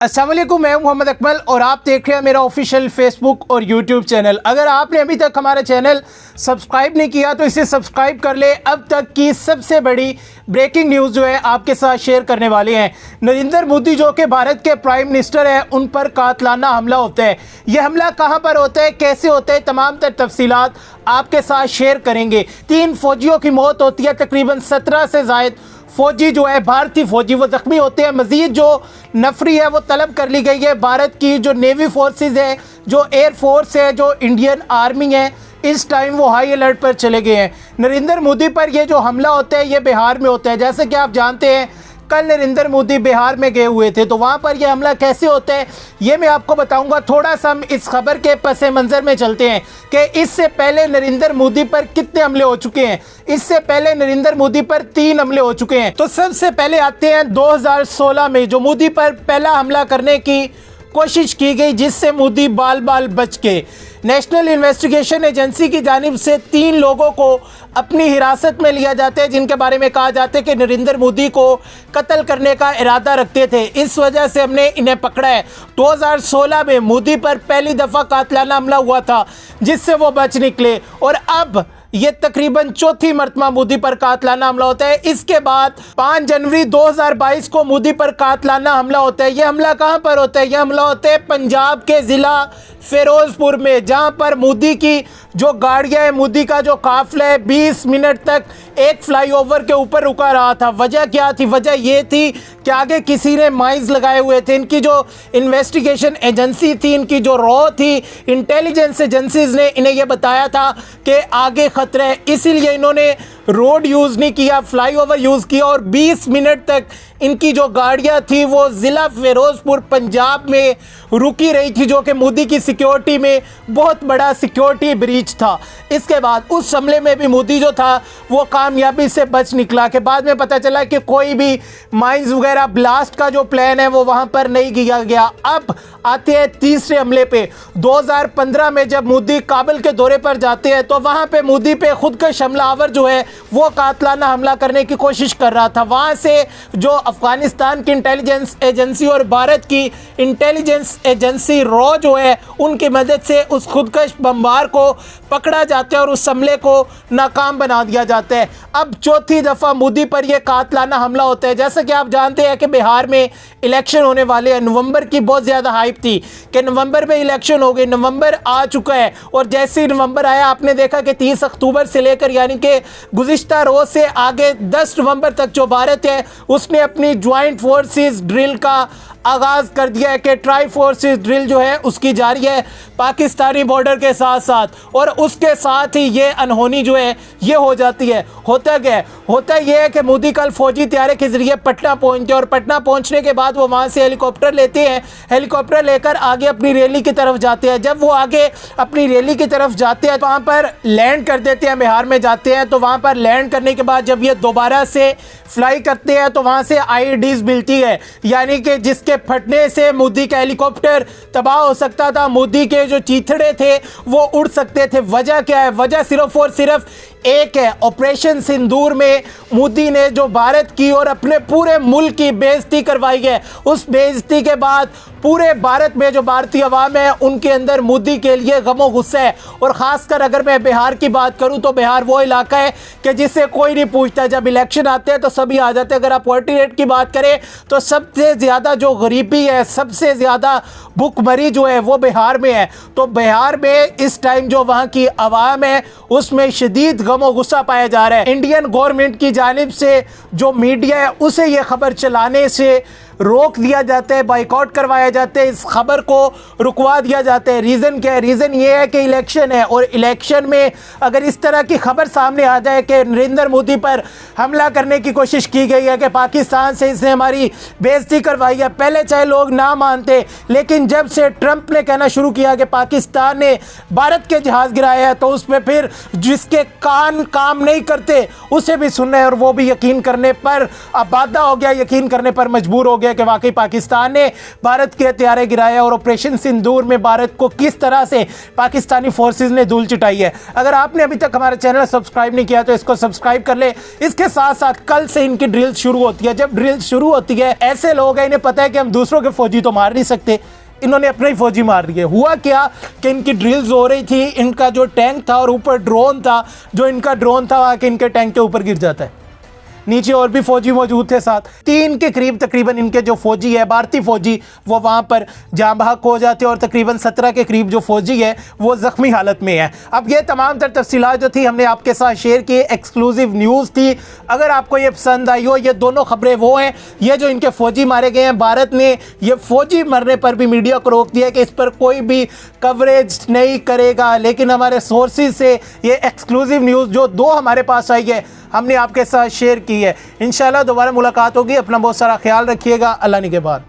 अस्सलाम वालेकुम, मैं मोहम्मद अकमल और आप देख रहे हैं मेरा ऑफिशियल फेसबुक और यूट्यूब चैनल। अगर आपने अभी तक हमारा चैनल सब्सक्राइब नहीं किया तो इसे सब्सक्राइब कर ले। अब तक की सबसे बड़ी ब्रेकिंग न्यूज़ जो है आपके साथ शेयर करने वाले हैं। नरेंद्र मोदी जो कि भारत के प्राइम मिनिस्टर हैं, उन पर कातलाना हमला होता है। यह हमला कहां पर होता है, कैसे होता है, तमाम तर तफसीलात आपके साथ शेयर करेंगे। 3 फौजियों की मौत होती है, तकरीबन 17 से ज़ायद फौजी जो है भारतीय फौजी वो ज़ख्मी होते हैं। मज़ीद जो नफरी है वो तलब कर ली गई है। भारत की जो नेवी फोर्सेस है, जो एयर फोर्स है, जो इंडियन आर्मी है, इस टाइम वो हाई अलर्ट पर चले गए हैं। नरेंद्र मोदी पर ये जो हमला होता है ये बिहार में होता है। जैसे कि आप जानते हैं कल नरेंद्र मोदी बिहार में गए हुए थे, तो वहाँ पर यह हमला कैसे होता है ये मैं आपको बताऊंगा। थोड़ा सा हम इस खबर के पस मंज़र में चलते हैं कि इससे पहले नरेंद्र मोदी पर कितने हमले हो चुके हैं। इससे पहले नरेंद्र मोदी पर 3 हमले हो चुके हैं। तो सबसे पहले आते हैं 2016 में, जो मोदी पर पहला हमला करने की कोशिश की गई, जिससे मोदी बाल बाल बच गए। नेशनल इन्वेस्टिगेशन एजेंसी की जानिब से 3 लोगों को अपनी हिरासत में लिया जाता है, जिनके बारे में कहा जाता है कि नरेंद्र मोदी को कत्ल करने का इरादा रखते थे। इस वजह से हमने इन्हें पकड़ा है। 2016 में मोदी पर पहली दफ़ा कातलाना हमला हुआ था, जिससे वो बच निकले, और अब ये तकरीबन चौथी मरतबा मोदी पर कातलाना हमला होता है। इसके बाद 5 जनवरी 2022 को मोदी पर कातलाना हमला होता है। यह हमला कहाँ पर होता है? यह हमला होता है पंजाब के ज़िला फिरोजपुर में, जहाँ पर मोदी की जो गाड़ियाँ हैं, मोदी का जो काफिला है, 20 मिनट तक एक फ्लाईओवर के ऊपर रुका रहा था। वजह क्या थी? वजह ये थी कि आगे किसी ने माइंस लगाए हुए थे। इनकी जो इन्वेस्टिगेशन एजेंसी थी, इनकी जो रॉ थी, इंटेलिजेंस एजेंसीज ने इन्हें यह बताया था कि आगे खतरा है, इसीलिए इन्होंने रोड यूज़ नहीं किया, फ्लाईओवर यूज़ किया, और 20 मिनट तक इनकी जो गाड़ियाँ थी वो ज़िला फिरोजपुर पंजाब में रुकी रही थी, जो कि मोदी की सिक्योरिटी में बहुत बड़ा सिक्योरिटी ब्रीच था। इसके बाद उस हमले में भी मोदी जो था वो कामयाबी से बच निकला। के बाद में पता चला कि कोई भी माइंस वगैरह ब्लास्ट का जो प्लान है वो वहाँ पर नहीं किया गया। अब आते हैं तीसरे हमले पे। 2015 में जब मोदी काबुल के दौरे पर जाते हैं तो वहाँ पे मोदी पे खुदकश हमलावर जो है वो कातलाना हमला करने की कोशिश कर रहा था। वहाँ से जो अफगानिस्तान की इंटेलिजेंस एजेंसी और भारत की इंटेलिजेंस एजेंसी रॉ जो है, उनकी मदद से उस खुदकश बमबार को पकड़ा जाता है और उस हमले को नाकाम बना दिया जाता है। अब चौथी दफ़ा मोदी पर यह कातलाना हमला होता है। जैसे कि आप जानते हैं कि बिहार में इलेक्शन होने वाले हैं। नवंबर की बहुत ज़्यादा हाइप थी कि नवंबर में इलेक्शन हो गए। नवंबर आ चुका है, और जैसे ही नवंबर आया आपने देखा कि 30 अक्टूबर से लेकर यानी कि गुज़िश्ता रोज़ से आगे 10 नवंबर तक जो भारत है उसने अपनी ज्वाइंट फोर्सेस ड्रिल का आगाज़ कर दिया है कि ट्राई फोर्सेस ड्रिल जो है उसकी जारी है पाकिस्तानी बॉर्डर के साथ साथ, और उसके साथ ही ये अनहोनी जो है ये हो जाती है। होता क्या होता ये है कि मोदी कल फौजी त्यारे के ज़रिए पटना पहुंचते हैं, और पटना पहुंचने के बाद वो वहाँ से हेलीकॉप्टर लेते हैं। हेलीकॉप्टर लेकर आगे अपनी रैली की तरफ जाते हैं। जब वो आगे अपनी रैली की तरफ जाते हैं तो वहाँ पर लैंड कर देते हैं, बिहार में जाते हैं। तो वहाँ पर लैंड करने के बाद जब ये दोबारा से फ्लाई करते हैं तो वहाँ से IEDs मिलती है, यानी कि जिसके फटने से मोदी का हेलीकॉप्टर तबाह हो सकता था, मोदी के जो चीथड़े थे वो उड़ सकते थे। वजह क्या है? वजह सिर्फ और सिर्फ एक है। ऑपरेशन सिंदूर में मोदी ने जो भारत की और अपने पूरे मुल्क की बेइज्जती करवाई है, उस बेइज्जती के बाद पूरे भारत में जो भारतीय अवाम है उनके अंदर मोदी के लिए गमो गुस्सा है। और ख़ासकर अगर मैं बिहार की बात करूं तो बिहार वो इलाका है कि जिससे कोई नहीं पूछता। जब इलेक्शन आते हैं तो सभी आ जाते हैं। अगर आप पॉवर्टी रेट की बात करें तो सबसे ज़्यादा जो गरीबी है, सबसे ज़्यादा भुखमरी जो है वो बिहार में है। तो बिहार में इस टाइम जो वहाँ की अवाम है उसमें शदीद गमो गुस्सा पाया जा रहा है। इंडियन गवर्नमेंट की जानिब से जो मीडिया है उसे ये खबर चलाने से रोक दिया जाता है, बाइकआउट करवाया जाता है, इस खबर को रुकवा दिया जाता है। रीज़न क्या है? रीज़न ये है कि इलेक्शन है, और इलेक्शन में अगर इस तरह की खबर सामने आ जाए कि नरेंद्र मोदी पर हमला करने की कोशिश की गई है, कि पाकिस्तान से इसने हमारी बेइज्जती करवाई है, पहले चाहे लोग ना मानते, लेकिन जब से ट्रंप ने कहना शुरू किया कि पाकिस्तान ने भारत के जहाज़ गिराया है तो उस पर फिर जिसके कान काम नहीं करते उसे भी सुनना है, और वो भी यकीन करने पर आबादा हो गया, यकीन करने पर मजबूर हो गया। है कि वाकई पाकिस्तान ने भारत के हथियारे गिराए और ऑपरेशन सिंदूर में भारत को किस तरह से पाकिस्तानी फोर्सेज ने धूल चटाई है। अगर आपने अभी तक हमारा चैनल सब्सक्राइब नहीं किया तो इसको सब्सक्राइब कर ले। इसके साथ साथ कल से इनकी ड्रिल शुरू होती है। जब ड्रिल शुरू होती है, ऐसे लोग हैं इन्हें पता है कि हम दूसरों के फौजी तो मार नहीं सकते, इन्होंने अपना ही फौजी मार दिए। हुआ क्या कि इनकी ड्रिल्स हो रही थी, इनका जो टैंक था और ऊपर ड्रोन था, जो इनका ड्रोन था आके इनके टैंक के ऊपर गिर जाता है। नीचे और भी फौजी मौजूद थे साथ, 3 के करीब तकरीबन इनके जो फौजी है, भारतीय फौजी, वो वहाँ पर जाँ बहक हो जाते हैं और तकरीबन 17 के करीब जो फौजी है वो ज़ख्मी हालत में है। अब ये तमाम तर तफसीलात जो थी हमने आपके साथ शेयर की, एक्सक्लूसिव न्यूज़ थी। अगर आपको ये पसंद आई हो, ये दोनों खबरें वो हैं, ये जो इनके फ़ौजी मारे गए हैं, भारत ने ये फ़ौजी मरने पर भी मीडिया को रोक दिया कि इस पर कोई भी कवरेज नहीं करेगा, लेकिन हमारे सोर्सेज से ये एक्सक्लूसिव न्यूज़ जो 2 हमारे पास आई है हमने आपके साथ शेयर की है। इंशाल्लाह दोबारा मुलाकात होगी। अपना बहुत सारा ख्याल रखिएगा। अल्लाह निगहबान।